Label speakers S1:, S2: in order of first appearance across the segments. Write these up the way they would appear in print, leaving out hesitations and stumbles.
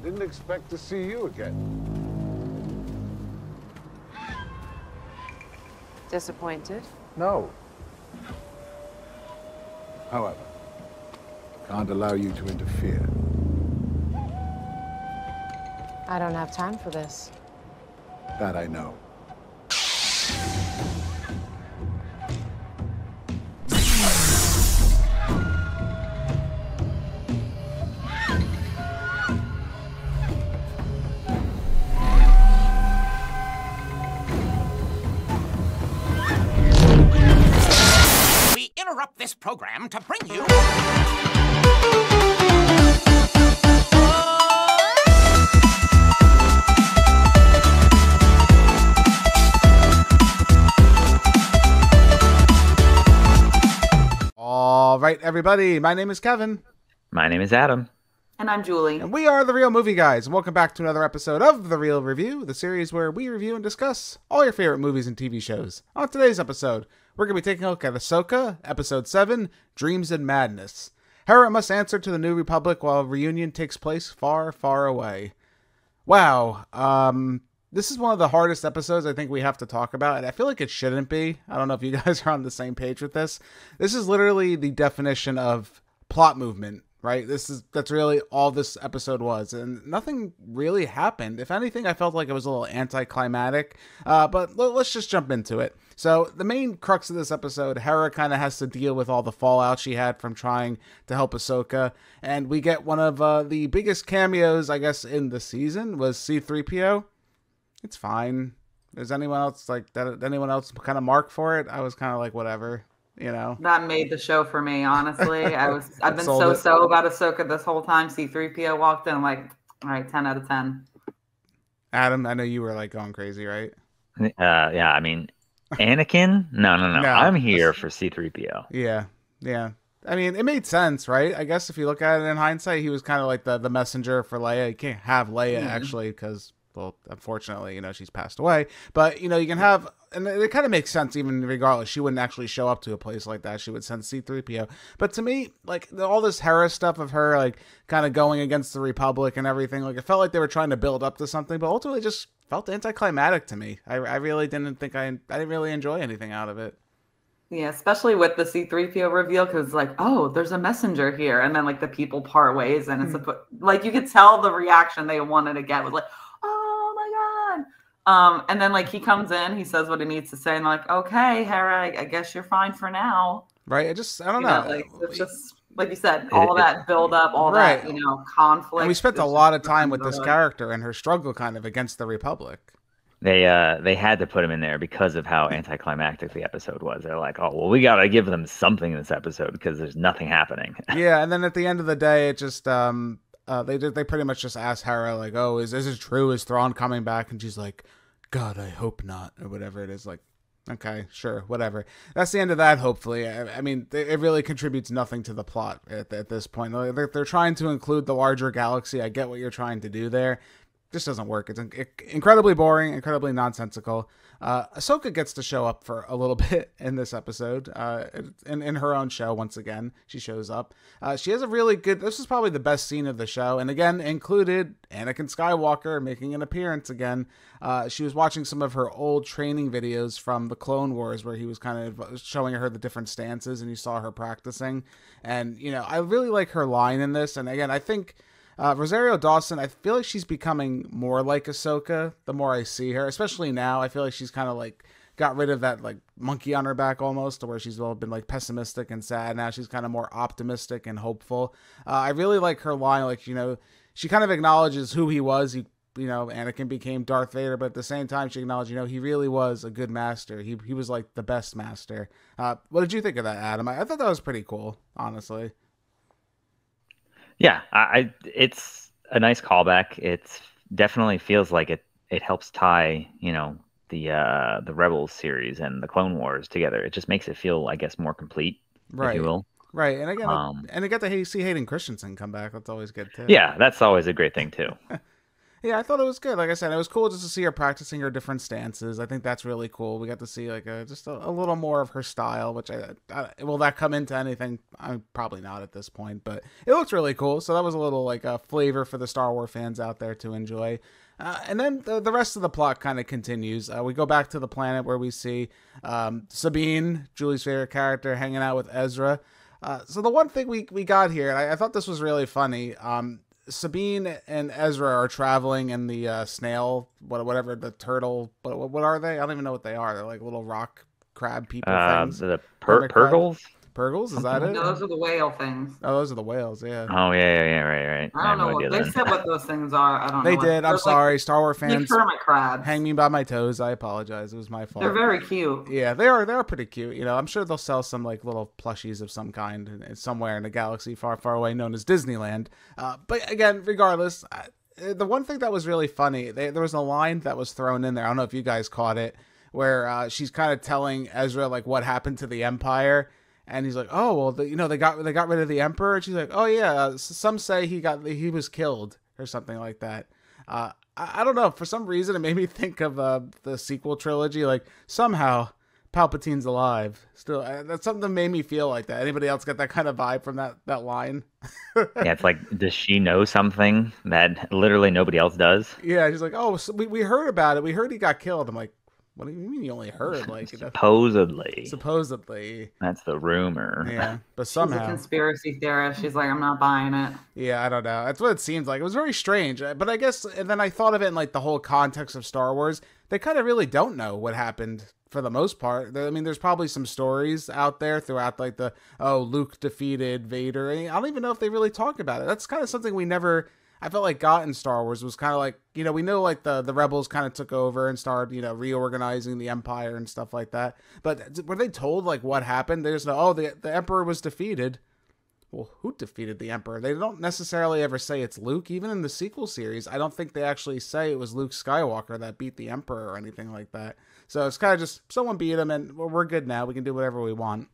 S1: didn't expect to see you again.
S2: Disappointed?
S1: No. However, can't allow you to interfere.
S2: I don't have time for this.
S1: That I know.
S3: We interrupt this program to bring you...
S4: All right, everybody. My name is Kevin.
S5: My name is Adam.
S6: And I'm Julie.
S4: And we are the Real Movie Guys. And welcome back to another episode of The Real Review, the series where we review and discuss all your favorite movies and TV shows. On today's episode, we're going to be taking a look at Ahsoka, Episode 7, Dreams and Madness. Hera must answer to the New Republic while a reunion takes place far, far away. Wow. This is one of the hardest episodes I think we have to talk about, and I feel like it shouldn't be. I don't know if you guys are on the same page with this. This is literally the definition of plot movement, right? That's really all this episode was, and nothing really happened. If anything, I felt like it was a little anticlimactic, but let's just jump into it. So the main crux of this episode, Hera kind of has to deal with all the fallout she had from trying to help Ahsoka, and we get one of the biggest cameos, I guess, in the season was C-3PO. It's fine. Is anyone else like that? Anyone else kind of mark for it? I was kind of like, whatever, you know.
S6: That made the show for me, honestly. I've been so about Ahsoka this whole time. C-3PO walked in, I'm like, all right, 10 out of 10.
S4: Adam, I know you were like going crazy, right?
S5: Yeah, I mean, Anakin? No. I'm here for C-3PO.
S4: Yeah. I mean, it made sense, right? I guess if you look at it in hindsight, he was kind of like the messenger for Leia. You can't have Leia actually because, well, unfortunately, you know, she's passed away. But, you know, you can have, and it kind of makes sense even regardless. She wouldn't actually show up to a place like that. She would send C-3PO. But to me, like, all this Hera stuff of her, like, kind of going against the Republic and everything, like, it felt like they were trying to build up to something, but ultimately just felt anticlimactic to me. I really didn't think I didn't really enjoy anything out of it.
S6: Yeah, especially with the C-3PO reveal, because like, oh, there's a messenger here. And then, like, the people part ways, and it's like, you could tell the reaction they wanted to get was like, oh my God. And then, like, he comes in, he says what he needs to say, and like, okay, Hera, I guess you're fine for now.
S4: Right? I don't know.
S6: Like, it's just, like you said, all that build up, all that, you know, conflict.
S4: And we spent a lot of time with this character and her struggle kind of against the Republic.
S5: They had to put him in there because of how anticlimactic the episode was. They're like, oh, well, we got to give them something in this episode because there's nothing happening.
S4: Yeah, and then at the end of the day, it just they pretty much just asked Hera, like, oh, is it true? Is Thrawn coming back? And she's like, God, I hope not, or whatever it is. Like, okay, sure, whatever. That's the end of that, hopefully. I mean, it really contributes nothing to the plot at this point. They're trying to include the larger galaxy. I get what you're trying to do there. Just doesn't work. It's incredibly boring, incredibly nonsensical. Ahsoka gets to show up for a little bit in this episode. In her own show, once again, she shows up. She has a really good... This is probably the best scene of the show. And again, included Anakin Skywalker making an appearance again. She was watching some of her old training videos from the Clone Wars where he was kind of showing her the different stances and you saw her practicing. And, you know, I really like her line in this. And again, I think... Rosario Dawson, I feel like she's becoming more like Ahsoka the more I see her, especially now. I feel like she's kind of like got rid of that like monkey on her back almost, to where she's all been like pessimistic and sad. Now she's kind of more optimistic and hopeful. I really like her line, like, you know, she kind of acknowledges who he was. You know, Anakin became Darth Vader, but at the same time she acknowledged, you know, he really was a good master. He was like the best master. What did you think of that, Adam? I thought that was pretty cool, honestly.
S5: Yeah, it's a nice callback. It definitely feels like it helps tie, you know, the Rebels series and the Clone Wars together. It just makes it feel, I guess, more complete,
S4: right,
S5: if you will.
S4: Right, and again, and I got to see Hayden Christensen come back. That's always good too.
S5: Yeah, that's always a great thing too.
S4: Yeah, I thought it was good. Like I said, it was cool just to see her practicing her different stances. I think that's really cool. We got to see like just a little more of her style, which will that come into anything? Probably not at this point, but it looks really cool. So that was a little like a flavor for the Star Wars fans out there to enjoy. And then the rest of the plot kind of continues. We go back to the planet where we see Sabine, Julie's favorite character, hanging out with Ezra. So the one thing we got here, and I thought this was really funny. Sabine and Ezra are traveling in the snail, whatever, the turtle. What are they? I don't even know what they are. They're like little rock crab people things.
S5: The
S4: Hermit crab.
S5: Purgles?
S4: Purgles? Is that it?
S6: No, those are the whale things.
S4: Oh, those are the whales, yeah.
S5: Oh, yeah, right.
S6: I don't know what they said what those things are. I don't know.
S4: They did. I'm sorry. Star Wars fans.
S6: Hermit crabs.
S4: Hang me by my toes. I apologize. It was my fault.
S6: They're very cute.
S4: Yeah, they are pretty cute. You know, I'm sure they'll sell some like little plushies of some kind somewhere in a galaxy far, far away known as Disneyland. But again, regardless, the one thing that was really funny, there was a line that was thrown in there. I don't know if you guys caught it, where she's kind of telling Ezra like what happened to the Empire. And he's like, oh, well, they got rid of the Emperor. And she's like, oh, yeah, some say he was killed or something like that. I don't know. For some reason, it made me think of the sequel trilogy. Like, somehow, Palpatine's alive. Still, that's something that made me feel like that. Anybody else get that kind of vibe from that line?
S5: Yeah, it's like, does she know something that literally nobody else does?
S4: Yeah, she's like, oh, so we heard about it. We heard he got killed. I'm like, what do you mean you only heard? Like, supposedly. That's the rumor. Yeah, but somehow.
S6: She's a conspiracy theorist. She's like, I'm not buying it.
S4: Yeah, I don't know. That's what it seems like. It was very strange. But I guess, and then I thought of it in like the whole context of Star Wars. They kind of really don't know what happened for the most part. I mean, there's probably some stories out there throughout like Luke defeated Vader. I don't even know if they really talk about it. That's kind of something we never... I felt like got in Star Wars was kind of like, we know like the rebels kind of took over and started, reorganizing the Empire and stuff like that. But were they told like what happened? They just know, oh, the Emperor was defeated. Well, who defeated the Emperor? They don't necessarily ever say it's Luke. Even in the sequel series, I don't think they actually say it was Luke Skywalker that beat the Emperor or anything like that. So it's kind of just someone beat him and we're good now. We can do whatever we want.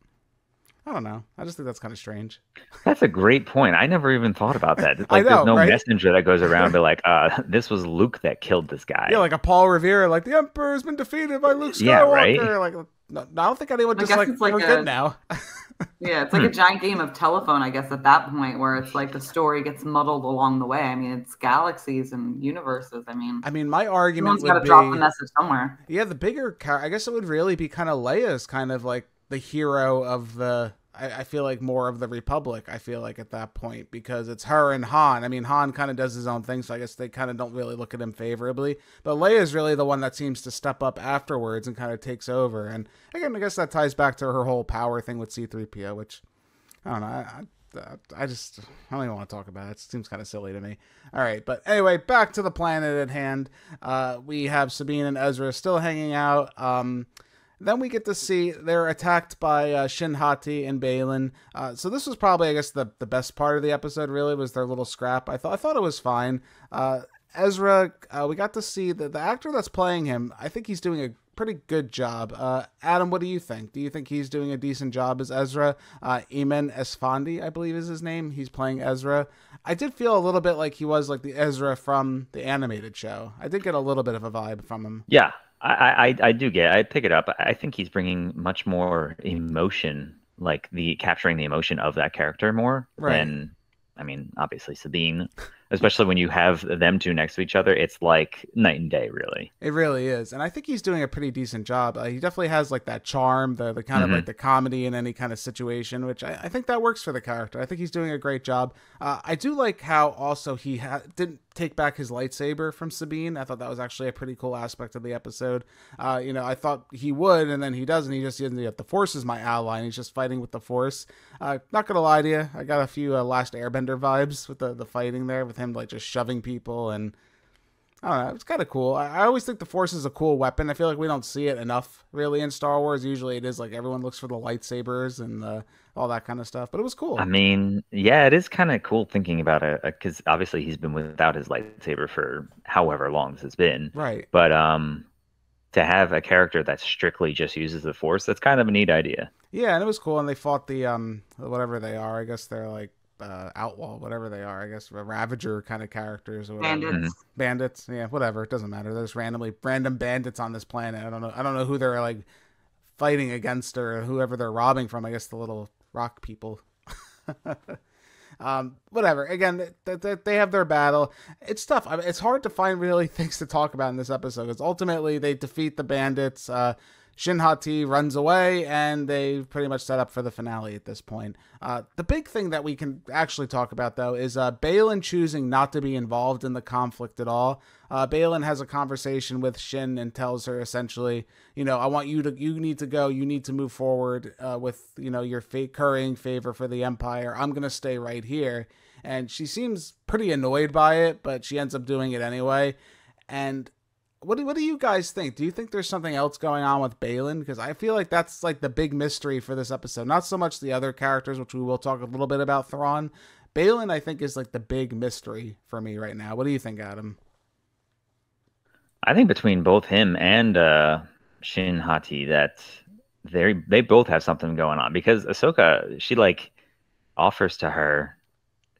S4: I don't know. I just think that's kind of strange.
S5: That's a great point. I never even thought about that. Like,
S4: I know,
S5: there's no
S4: right?
S5: messenger that goes around and be like, this was Luke that killed this guy.
S4: Yeah, like a Paul Revere, like the Emperor's been defeated by Luke Skywalker.
S5: Yeah, right?
S4: Like, no, I don't think anyone just like
S6: we're
S4: good now.
S6: Yeah, it's like a giant game of telephone, I guess, at that point, where it's like the story gets muddled along the way. I mean, it's galaxies and universes. I mean, my argument would be, drop the message somewhere. Yeah, the bigger, I guess it would really be kind of Leia's kind of like the hero of the. I feel like more of the Republic, I feel like at that point, because it's her and Han. I mean, Han kind of does his own thing, so I guess they kind of don't really look at him favorably. But Leia's really the one that seems to step up afterwards and kind of takes over. And again, I guess that ties back to her whole power thing with C-3PO, which, I don't know, I don't even want to talk about it. It seems kind of silly to me. All right, but anyway, back to the planet at hand. We have Sabine and Ezra still hanging out. Then we get to see they're attacked by Shin Hati and Balin. So this was probably, I guess, the best part of the episode, really, was their little scrap. I thought it was fine. Ezra, we got to see the actor that's playing him. I think he's doing a pretty good job. Adam, what do you think? Do you think he's doing a decent job as Ezra? Eamon Esfandi, I believe is his name. He's playing Ezra. I did feel a little bit like he was like the Ezra from the animated show. I did get a little bit of a vibe from him.
S5: Yeah. I pick it up. I think he's bringing much more emotion, like capturing the emotion of that character more than, I mean, obviously Sabine, especially when you have them two next to each other. It's like night and day, really.
S4: It really is. And I think he's doing a pretty decent job. He definitely has like that charm, the kind of like the comedy in any kind of situation, which I think that works for the character. I think he's doing a great job. I do like how also he didn't take back his lightsaber from Sabine. I thought that was actually a pretty cool aspect of the episode. I thought he would, and then he doesn't. He just doesn't. The Force is my ally, and he's just fighting with the Force. Not gonna lie to you, I got a few Last Airbender vibes with the fighting there, with him like just shoving people, and I don't know, it's kind of cool. I always think the Force is a cool weapon. I feel like we don't see it enough really in Star Wars. Usually it is like everyone looks for the lightsabers and all that kind of stuff, but it was cool.
S5: I mean, yeah, it is kind of cool thinking about it, because obviously he's been without his lightsaber for however long this has been.
S4: Right.
S5: But to have a character that strictly just uses the Force, that's kind of a neat idea.
S4: Yeah, and it was cool. And they fought the whatever they are. I guess they're like outlaw, whatever they are. I guess Ravager kind of characters or whatever.
S6: Bandits.
S4: Bandits, yeah, whatever. It doesn't matter. There's random bandits on this planet. I don't know who they're like fighting against or whoever they're robbing from. I guess the little rock people. Whatever. Again, they have their battle. It's tough. I mean, it's hard to find really things to talk about in this episode because ultimately they defeat the bandits. Shin Hati runs away, and they pretty much set up for the finale at this point. The big thing that we can actually talk about, though, is Baylan choosing not to be involved in the conflict at all. Baylan has a conversation with Shin and tells her essentially, you need to go, you need to move forward with, your currying favor for the Empire. I'm going to stay right here. And she seems pretty annoyed by it, but she ends up doing it anyway. And what do you guys think? Do you think there's something else going on with Baylan? Because I feel like that's like the big mystery for this episode. Not so much the other characters, which we will talk a little bit about Thrawn. Baylan, I think, is like the big mystery for me right now. What do you think, Adam?
S5: I think between both him and Shin Hati that they both have something going on, because Ahsoka, she like offers to her,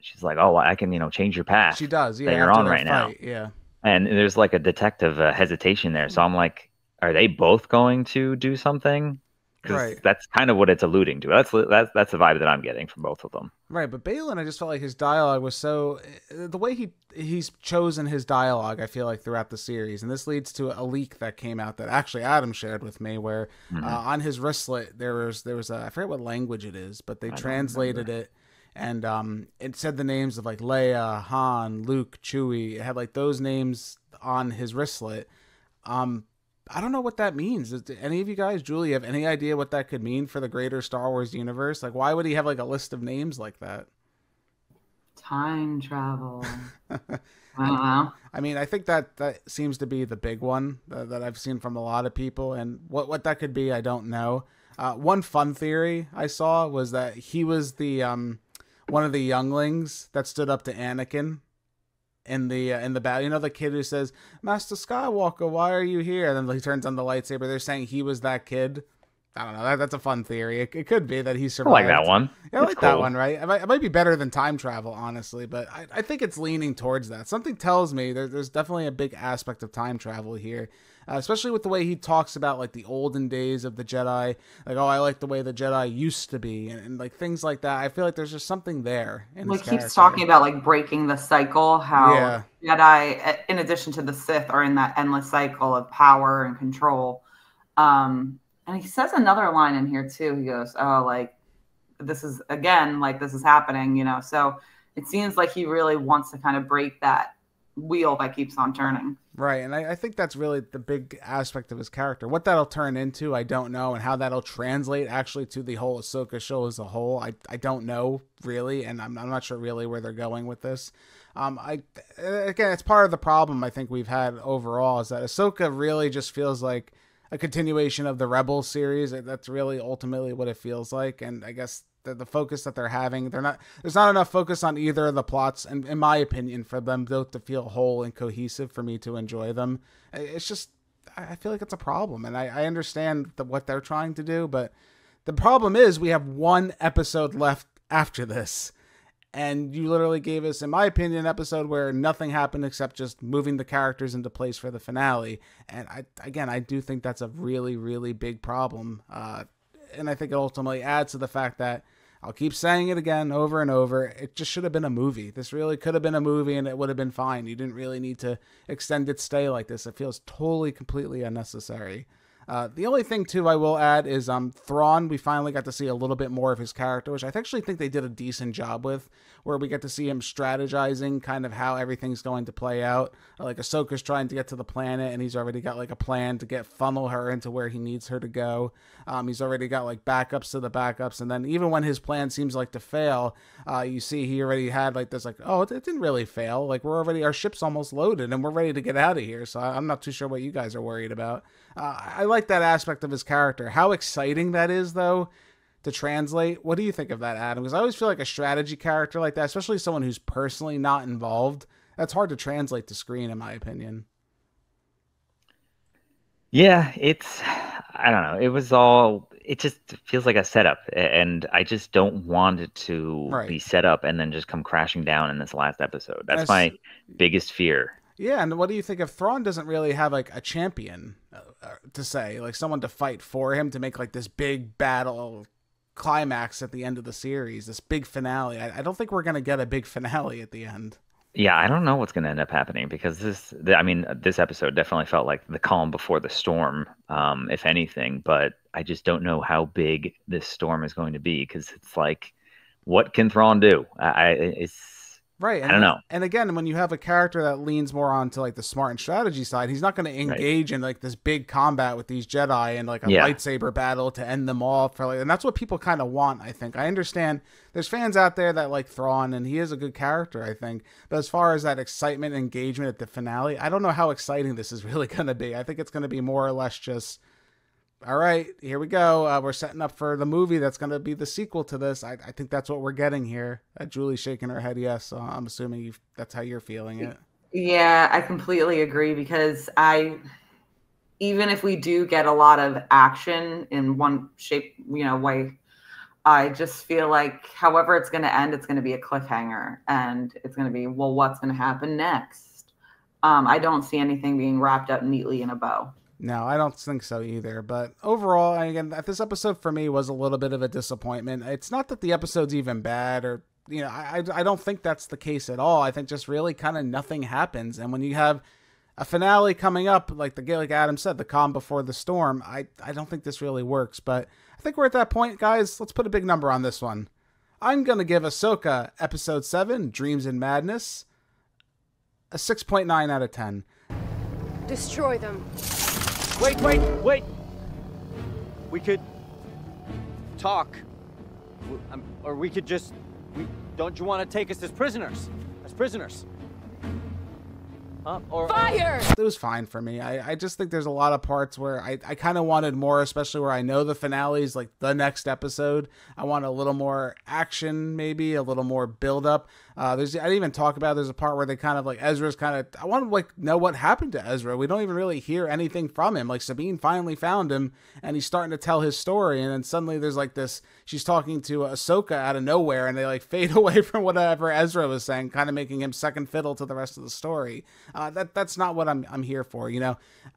S5: she's like, oh, I can change your path.
S4: She does, yeah.
S5: That you're on right now.
S4: Yeah.
S5: And there's like a detective hesitation there. So I'm like, are they both going to do something? Because that's kind of what it's alluding to. That's the vibe that I'm getting from both of them.
S4: Right, but Baylan, I just felt like his dialogue was so... The way he's chosen his dialogue, I feel like, throughout the series. And this leads to a leak that came out that actually Adam shared with me, where on his wristlet, there was I forget what language it is, but they translated it. And it said the names of like Leia, Han, Luke, Chewie. It had like those names on his wristlet. I don't know what that means. Do any of you guys, Julie, have any idea what that could mean for the greater Star Wars universe? Like, why would he have like a list of names like that?
S6: Time travel. I don't know.
S4: I mean, I think that seems to be the big one that I've seen from a lot of people. And what that could be, I don't know. One fun theory I saw was that he was the one of the younglings that stood up to Anakin in the battle. The kid who says, "Master Skywalker, why are you here?" And then he turns on the lightsaber. They're saying he was that kid. I don't know. That's a fun theory. It could be that he survived.
S5: I like that one.
S4: Yeah, I like that one, right? It might be better than time travel, honestly, but I think it's leaning towards that. Something tells me there's definitely a big aspect of time travel here, especially with the way he talks about like the olden days of the Jedi. Like, oh, I like the way the Jedi used to be, and like things like that. I feel like there's just something there.
S6: He keeps talking about like breaking the cycle, how Jedi, in addition to the Sith, are in that endless cycle of power and control. And he says another line in here too. He goes, "Oh, like this is happening," So it seems like he really wants to kind of break that wheel that keeps on turning.
S4: Right, and I think that's really the big aspect of his character. What that'll turn into, I don't know, and how that'll translate actually to the whole Ahsoka show as a whole, I don't know really, and I'm not sure really where they're going with this. Again, it's part of the problem I think we've had overall is that Ahsoka really just feels like a continuation of the Rebels series. That's really ultimately what it feels like, and I guess the focus that they're having, there's not enough focus on either of the plots, and in my opinion, for them both to feel whole and cohesive for me to enjoy them. It's just, I feel like it's a problem, and I understand what they're trying to do, but the problem is we have one episode left after this. And you literally gave us, in my opinion, an episode where nothing happened except just moving the characters into place for the finale. And I do think that's a really, really big problem. And I think it ultimately adds to the fact that, I'll keep saying it again over and over, it just should have been a movie. This really could have been a movie and it would have been fine. You didn't really need to extend its stay like this. It feels totally, completely unnecessary. The only thing, too, I will add is Thrawn. We finally got to see a little bit more of his character, which I actually think they did a decent job with, where we get to see him strategizing kind of how everything's going to play out. Like Ahsoka's trying to get to the planet, and he's already got like a plan to funnel her into where he needs her to go. He's already got like backups to the backups, and then even when his plan seems like to fail, you see he already had like this, like, oh, it didn't really fail. Like our ship's almost loaded, and we're ready to get out of here. So I'm not too sure what you guys are worried about. I like that aspect of his character. How exciting that is, though, to translate. What do you think of that, Adam? Because I always feel like a strategy character like that, especially someone who's personally not involved, that's hard to translate to screen, in my opinion.
S5: Yeah, I don't know. it just feels like a setup, and I just don't want it to be set up and then just come crashing down in this last episode. That's my biggest fear.
S4: Yeah, and what do you think if Thrawn doesn't really have like a champion to say, like someone to fight for him to make like this big battle climax at the end of the series, this big finale? I don't think we're gonna get a big finale at the end.
S5: Yeah, I don't know what's going to end up happening because this episode definitely felt like the calm before the storm, if anything. But I just don't know how big this storm is going to be because it's like, what can Thrawn do? I don't know.
S4: And again, when you have a character that leans more onto like the smart and strategy side, he's not going to engage in like this big combat with these Jedi and like a lightsaber battle to end them all. And that's what people kind of want, I think. I understand there's fans out there that like Thrawn, and he is a good character, I think. But as far as that excitement and engagement at the finale, I don't know how exciting this is really going to be. I think it's going to be more or less just, all right, here we go. We're setting up for the movie that's going to be the sequel to this. I think that's what we're getting here. Julie's shaking her head yes. So I'm assuming that's how you're feeling it.
S6: Yeah, I completely agree because even if we do get a lot of action in one shape, way, I just feel like however it's going to end, it's going to be a cliffhanger and it's going to be, well, what's going to happen next? I don't see anything being wrapped up neatly in a bow.
S4: No, I don't think so either. But overall, again, this episode for me was a little bit of a disappointment. It's not that the episode's even bad or, I don't think that's the case at all. I think just really kind of nothing happens. And when you have a finale coming up, like Adam said, the calm before the storm, I don't think this really works. But I think we're at that point, guys. Let's put a big number on this one. I'm going to give Ahsoka Episode 7, Dreams and Madness, a 6.9 out of 10.
S2: Destroy them.
S7: Wait. We could talk. Or we could just... don't you want to take us as prisoners? Fire!
S4: It was fine for me. I just think there's a lot of parts where I kind of wanted more, especially where I know the finale is like the next episode. I want a little more action, maybe a little more build up. I didn't even talk about, there's a part where they kind of like, Ezra's kind of, I want to like know what happened to Ezra. We don't even really hear anything from him. Like Sabine finally found him and he's starting to tell his story. And then suddenly there's like this, she's talking to Ahsoka out of nowhere and they like fade away from whatever Ezra was saying, kind of making him second fiddle to the rest of the story. That's not what I'm here for.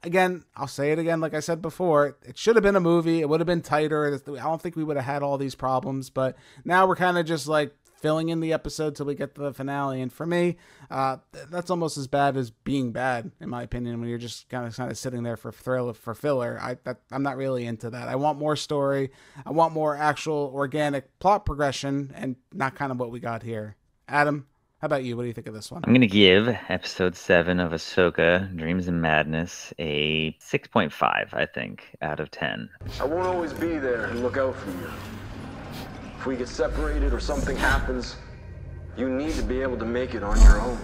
S4: Again, I'll say it again. Like I said before, it should have been a movie. It would have been tighter. I don't think we would have had all these problems, but now we're kind of just like filling in the episode till we get to the finale. And for me, that's almost as bad as being bad, in my opinion, when you're just kind of sitting there for filler. I'm not really into that. I want more story. I want more actual organic plot progression and not kind of what we got here. Adam, how about you? What do you think of this one?
S5: I'm going to give Episode 7 of Ahsoka, Dreams and Madness, a 6.5, I think, out of 10.
S8: I won't always be there and look out for you. If we get separated or something happens, you need to be able to make it on your own.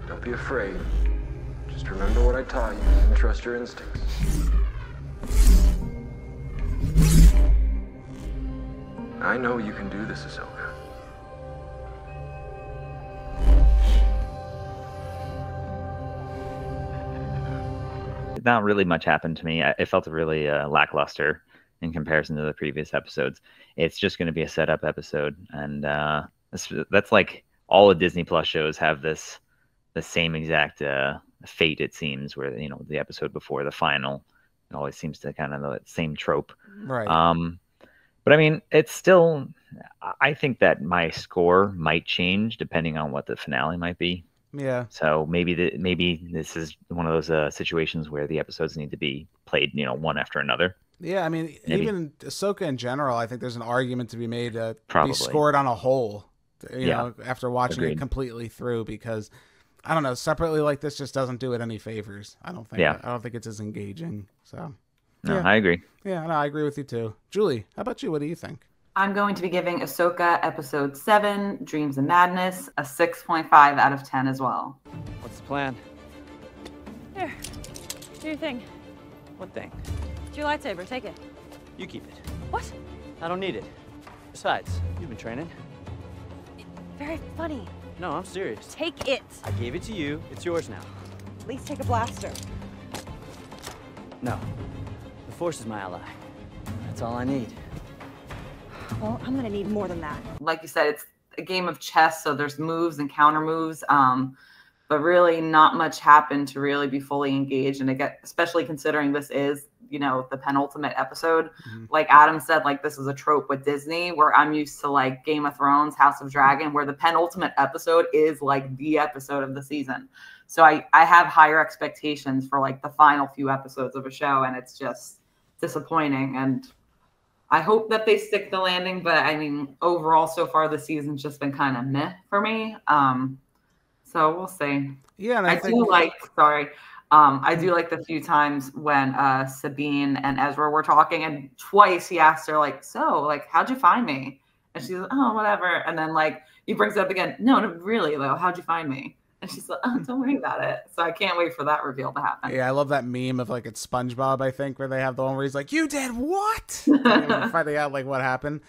S8: Don't be afraid. Just remember what I taught you and trust your instincts. I know you can do this, Ahsoka.
S5: Not really much happened to me. It felt really lackluster in comparison to the previous episodes. It's just going to be a setup episode, and that's like all the Disney Plus shows have the same exact fate. It seems where the episode before the final, it always seems to kind of the same trope.
S4: Right.
S5: But I mean, it's still. I think that my score might change depending on what the finale might be.
S4: Yeah.
S5: So maybe this is one of those situations where the episodes need to be played, one after another.
S4: Yeah, I mean,
S5: Maybe.
S4: Even Ahsoka in general, I think there's an argument to be made to
S5: Probably.
S4: be scored on a whole, after watching
S5: Agreed.
S4: it completely through, because I don't know, separately like this just doesn't do it any favors. I don't think.
S5: Yeah.
S4: I don't think it's as engaging. So.
S5: No,
S4: yeah.
S5: I agree.
S4: Yeah, no, I agree with you too. Julie, how about you? What do you think?
S6: I'm going to be giving Ahsoka Episode 7, Dreams and Madness, a 6.5 out of 10 as well.
S7: What's the plan?
S9: Here, do your thing.
S7: What thing?
S9: It's your lightsaber, take it.
S7: You keep it.
S9: What?
S7: I don't need it. Besides, you've been training.
S9: Very funny.
S7: No, I'm serious.
S9: Take it.
S7: I gave it to you. It's yours now.
S9: At least take a blaster.
S7: No. The Force is my ally. That's all I need.
S9: Well, I'm gonna need more than that.
S6: Like you said, it's a game of chess, so there's moves and counter moves. But really not much happened to really be fully engaged. And again, especially considering this is, you know, the penultimate episode. Like Adam said, like this is a trope with Disney where I'm used to like Game of Thrones, House of Dragon, where the penultimate episode is like the episode of the season. So I have higher expectations for like the final few episodes of a show, and it's just disappointing. And I hope that they stick the landing, but I mean, overall so far the season's just been kind of meh for me. So we'll see.
S4: Yeah, and
S6: I do like the few times when Sabine and Ezra were talking, and twice he asked her like, "So, like, how'd you find me?" And she's like, "Oh, whatever." And then like he brings it up again. No, really though, how'd you find me? And she's like, "Oh, don't worry about it." So I can't wait for that reveal to happen.
S4: Yeah, I love that meme of like it's SpongeBob, I think, where they have the one where he's like, "You did what?" Finding out like what happened.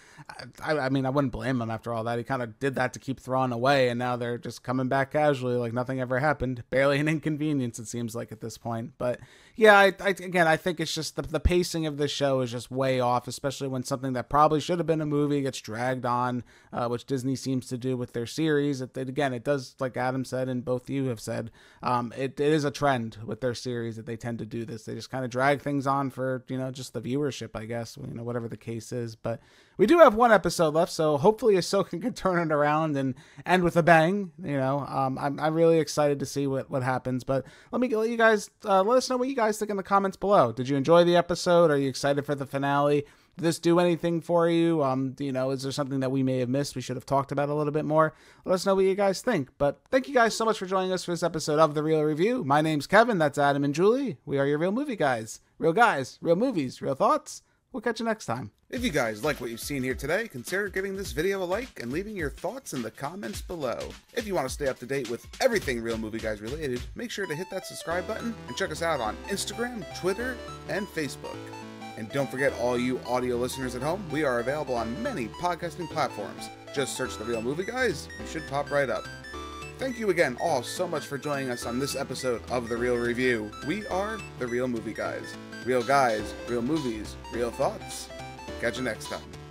S4: I mean, I wouldn't blame him after all that. He kind of did that to keep Thrawn away, and now they're just coming back casually, like nothing ever happened. Barely an inconvenience, it seems like at this point. But yeah, I think it's just the pacing of this show is just way off, especially when something that probably should have been a movie gets dragged on, which Disney seems to do with their series. It does, like Adam said, and both you have said, it is a trend with their series that they tend to do this. They just kind of drag things on for, you know, just the viewership, I guess, you know, whatever the case is. But we do have one episode left, so hopefully Ahsoka can turn it around and end with a bang. You know, I'm really excited to see what happens. But let you guys let us know what you guys think in the comments below. Did you enjoy the episode? Are you excited for the finale? Did this do anything for you? You know, is there something that we may have missed we should have talked about a little bit more? Let us know what you guys think. But thank you guys so much for joining us for this episode of The Real Review. My name's Kevin. That's Adam and Julie. We are your real movie guys. Real guys, real movies, real thoughts. We'll catch you next time.
S10: If you guys like what you've seen here today, consider giving this video a like and leaving your thoughts in the comments below. If you want to stay up to date with everything Real Movie Guys related, make sure to hit that subscribe button and check us out on Instagram, Twitter, and Facebook. And don't forget, all you audio listeners at home, we are available on many podcasting platforms. Just search The Real Movie Guys, you should pop right up. Thank you again all so much for joining us on this episode of The Real Review. We are The Real Movie Guys. Real guys, real movies, real thoughts. Catch you next time.